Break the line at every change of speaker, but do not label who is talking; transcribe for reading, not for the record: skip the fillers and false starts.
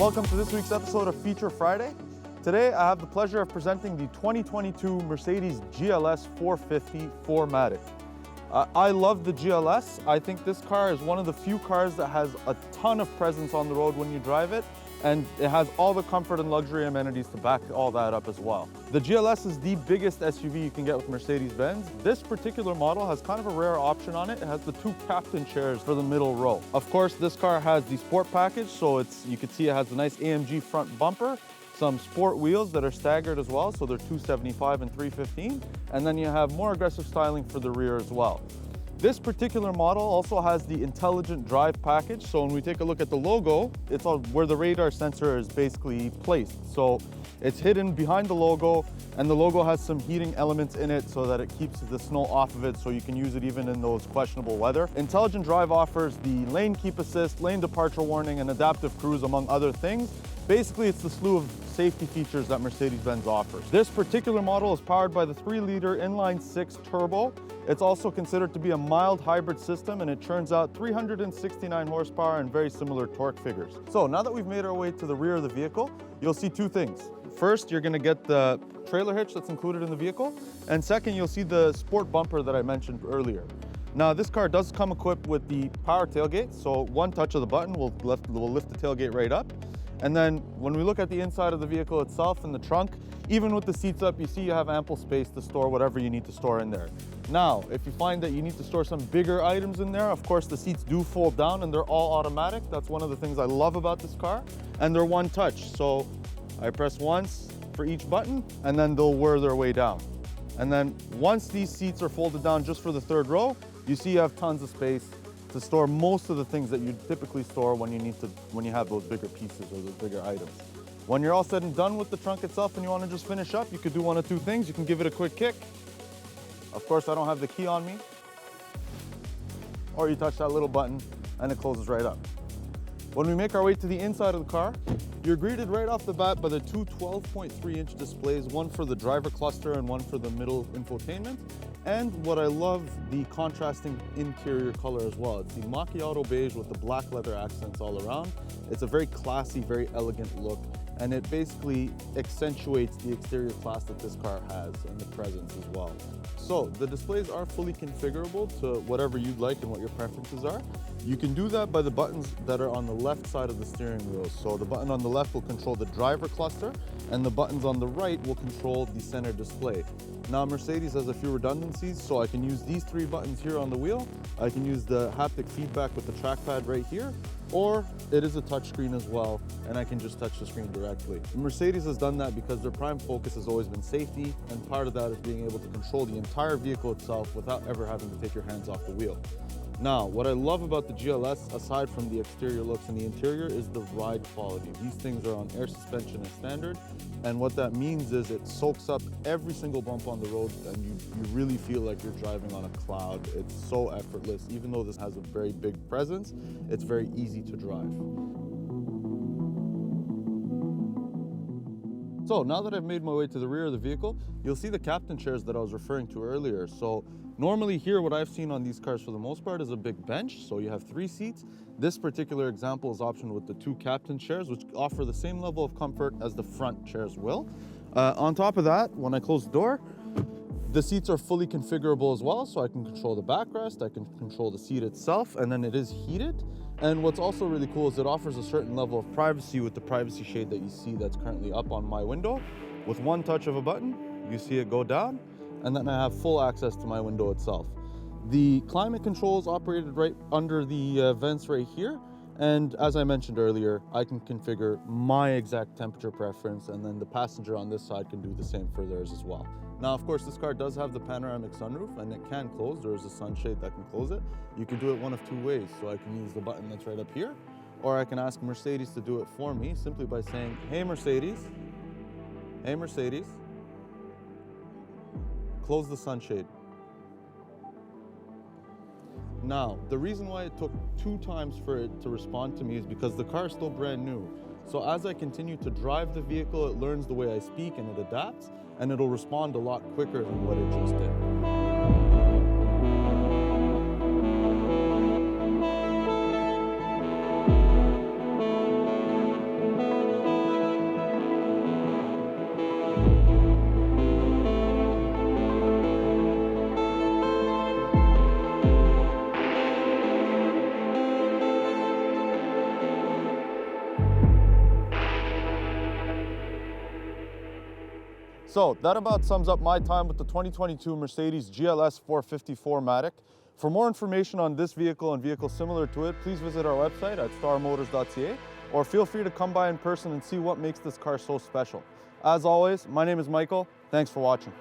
Welcome to this week's episode of Feature Friday. Today I have the pleasure of presenting the 2022 Mercedes GLS450 4MATIC. I love the GLS. I think this car is one of the few cars that has a ton of presence on the road when you drive it, and it has all the comfort and luxury amenities to back all that up as well. The GLS is the biggest SUV you can get with Mercedes-Benz. This particular model has kind of a rare option on it. It has the two captain chairs for the middle row. Of course, this car has the sport package, so you can see it has a nice AMG front bumper, some sport wheels that are staggered as well, so they're 275 and 315, and then you have more aggressive styling for the rear as well. This particular model also has the intelligent drive package. So when we take a look at the logo, it's where the radar sensor is basically placed. So it's hidden behind the logo, and the logo has some heating elements in it so that it keeps the snow off of it, so you can use it even in those questionable weather. Intelligent drive offers the lane keep assist, lane departure warning, and adaptive cruise, among other things. Basically, it's the slew of safety features that Mercedes-Benz offers. This particular model is powered by the 3-liter inline-6 turbo. It's also considered to be a mild hybrid system, and it churns out 369 horsepower and very similar torque figures. So now that we've made our way to the rear of the vehicle, you'll see two things. First, you're gonna get the trailer hitch that's included in the vehicle, and second, you'll see the sport bumper that I mentioned earlier. Now, this car does come equipped with the power tailgate, so one touch of the button will lift the tailgate right up. And then when we look at the inside of the vehicle itself and the trunk, even with the seats up, you see you have ample space to store whatever you need to store in there. Now, if you find that you need to store some bigger items in there, of course the seats do fold down and they're all automatic. That's one of the things I love about this car. And they're one touch. So I press once for each button and then they'll whir their way down. And then once these seats are folded down just for the third row, you see you have tons of space to store most of the things that you typically store when you have those bigger pieces or those bigger items. When you're all said and done with the trunk itself and you want to just finish up, you could do one of two things. You can give it a quick kick. Of course, I don't have the key on me. Or you touch that little button and it closes right up. When we make our way to the inside of the car, you're greeted right off the bat by the two 12.3-inch displays, one for the driver cluster and one for the middle infotainment. And what I love, the contrasting interior color as well. It's the macchiato beige with the black leather accents all around. It's a very classy, very elegant look, and it basically accentuates the exterior class that this car has and the presence as well. So the displays are fully configurable to whatever you'd like and what your preferences are. You can do that by the buttons that are on the left side of the steering wheel. So the button on the left will control the driver cluster, and the buttons on the right will control the center display. Now, Mercedes has a few redundancies, so I can use these three buttons here on the wheel. I can use the haptic feedback with the trackpad right here, or it is a touchscreen as well, and I can just touch the screen directly. Mercedes has done that because their prime focus has always been safety, and part of that is being able to control the entire vehicle itself without ever having to take your hands off the wheel. Now, what I love about the GLS, aside from the exterior looks and the interior, is the ride quality. These things are on air suspension as standard, and what that means is it soaks up every single bump on the road, and you really feel like you're driving on a cloud. It's so effortless. Even though this has a very big presence, it's very easy to drive. So now that I've made my way to the rear of the vehicle, you'll see the captain chairs that I was referring to earlier. So normally here, what I've seen on these cars for the most part is a big bench. So you have 3 seats. This particular example is optioned with the 2 captain chairs, which offer the same level of comfort as the front chairs will. On top of that, when I close the door, the seats are fully configurable as well. So I can control the backrest, I can control the seat itself, and then it is heated. And what's also really cool is it offers a certain level of privacy with the privacy shade that you see that's currently up on my window. With one touch of a button, you see it go down, and then I have full access to my window itself. The climate control is operated right under the vents right here. And as I mentioned earlier, I can configure my exact temperature preference, and then the passenger on this side can do the same for theirs as well. Now, of course, this car does have the panoramic sunroof, and it can close. There is a sunshade that can close it. You can do it one of 2 ways. So I can use the button that's right up here, or I can ask Mercedes to do it for me simply by saying, hey Mercedes, close the sunshade. Now, the reason why it took 2 times for it to respond to me is because the car is still brand new. So as I continue to drive the vehicle, it learns the way I speak and it adapts, and it'll respond a lot quicker than what it just did. So that about sums up my time with the 2022 Mercedes GLS450 4MATIC. For more information on this vehicle and vehicles similar to it, please visit our website at starmotors.ca, or feel free to come by in person and see what makes this car so special. As always, my name is Michael. Thanks for watching.